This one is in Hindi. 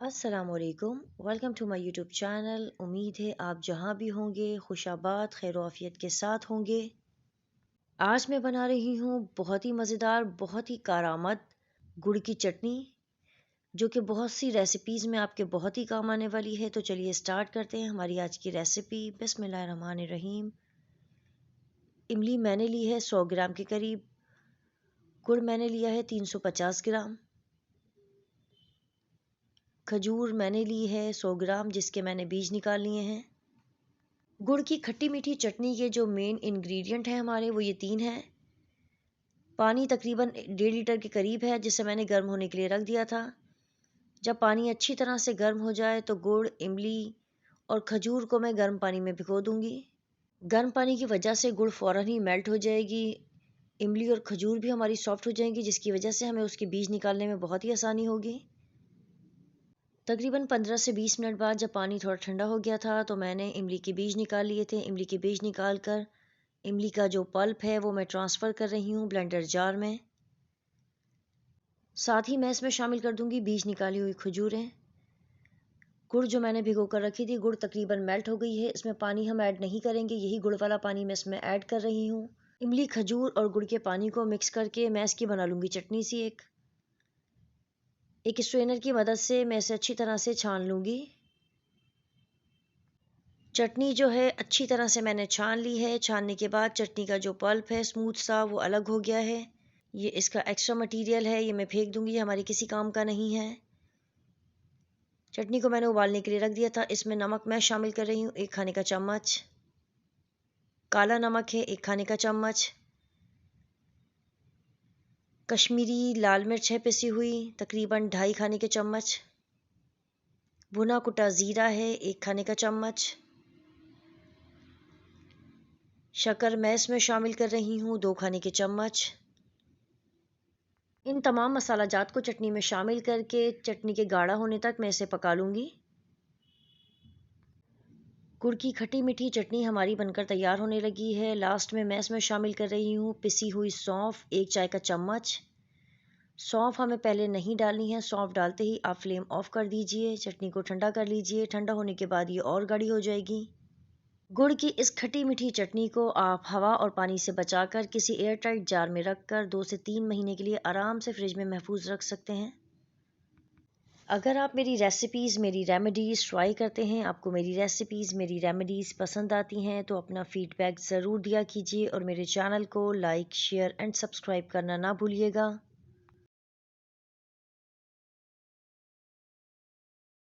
अस्सलामुअलैकुम, welcome to my YouTube channel. उम्मीद है आप जहाँ भी होंगे खुशाबाद खैरोआफियत के साथ होंगे। आज मैं बना रही हूँ बहुत ही मज़ेदार, बहुत ही कारआमद गुड़ की चटनी, जो कि बहुत सी रेसिपीज़ में आपके बहुत ही काम आने वाली है। तो चलिए स्टार्ट करते हैं हमारी आज की रेसिपी। बिस्मिल्लाहिर्रहमानिर्रहीम। इमली मैंने ली है 100 ग्राम के करीब। गुड़ मैंने लिया है 350 ग्राम। खजूर मैंने ली है 100 ग्राम, जिसके मैंने बीज निकाल लिए हैं। गुड़ की खट्टी मीठी चटनी के जो मेन इंग्रेडिएंट हैं हमारे, वो ये 3 हैं। पानी तकरीबन 1.5 लीटर के करीब है, जिसे मैंने गर्म होने के लिए रख दिया था। जब पानी अच्छी तरह से गर्म हो जाए तो गुड़, इमली और खजूर को मैं गर्म पानी में भिगो दूंगी। गर्म पानी की वजह से गुड़ फ़ौरन ही मेल्ट हो जाएगी। इमली और खजूर भी हमारी सॉफ्ट हो जाएंगी, जिसकी वजह से हमें उसके बीज निकालने में बहुत ही आसानी होगी। तकरीबन 15 से 20 मिनट बाद जब पानी थोड़ा ठंडा हो गया था, तो मैंने इमली के बीज निकाल लिए थे। इमली के बीज निकाल कर इमली का जो पल्प है वो मैं ट्रांसफ़र कर रही हूँ ब्लेंडर जार में। साथ ही मैं इसमें शामिल कर दूंगी बीज निकाली हुई खजूरें। गुड़ जो मैंने भिगो कर रखी थी, गुड़ तकरीबन मेल्ट हो गई है। इसमें पानी हम ऐड नहीं करेंगे, यही गुड़ वाला पानी मैं इसमें ऐड कर रही हूँ। इमली, खजूर और गुड़ के पानी को मिक्स करके मैं इसकी बना लूँगी चटनी सी। एक स्ट्रेनर की मदद से मैं इसे अच्छी तरह से छान लूँगी। चटनी जो है अच्छी तरह से मैंने छान ली है। छानने के बाद चटनी का जो पल्प है स्मूथ सा, वो अलग हो गया है। ये इसका एक्स्ट्रा मटेरियल है, ये मैं फेंक दूंगी, ये हमारे किसी काम का नहीं है। चटनी को मैंने उबालने के लिए रख दिया था। इसमें नमक मैं शामिल कर रही हूँ 1 खाने का चम्मच। काला नमक है 1 खाने का चम्मच। कश्मीरी लाल मिर्च है पिसी हुई, तकरीबन 2.5 खाने के चम्मच। भुना कुटा ज़ीरा है 1 खाने का चम्मच। शक्कर मैं इसमें शामिल कर रही हूँ 2 खाने के चम्मच। इन तमाम मसाला जात को चटनी में शामिल करके चटनी के गाढ़ा होने तक मैं इसे पका लूँगी। गुड़ की खट्टी मीठी चटनी हमारी बनकर तैयार होने लगी है। लास्ट में मैं इसमें शामिल कर रही हूँ पिसी हुई सौंफ 1 चाय का चम्मच। सौंफ हमें पहले नहीं डालनी है, सौंफ डालते ही आप फ्लेम ऑफ कर दीजिए। चटनी को ठंडा कर लीजिए, ठंडा होने के बाद ये और गाढ़ी हो जाएगी। गुड़ की इस खट्टी मीठी चटनी को आप हवा और पानी से बचाकर किसी एयर टाइट जार में रखकर 2 से 3 महीने के लिए आराम से फ्रिज में महफूज रख सकते हैं। अगर आप मेरी रेसिपीज़, मेरी रेमेडीज़ ट्राई करते हैं, आपको मेरी रेसिपीज़, मेरी रेमेडीज़ पसंद आती हैं, तो अपना फ़ीडबैक ज़रूर दिया कीजिए और मेरे चैनल को लाइक, शेयर एंड सब्सक्राइब करना ना भूलिएगा।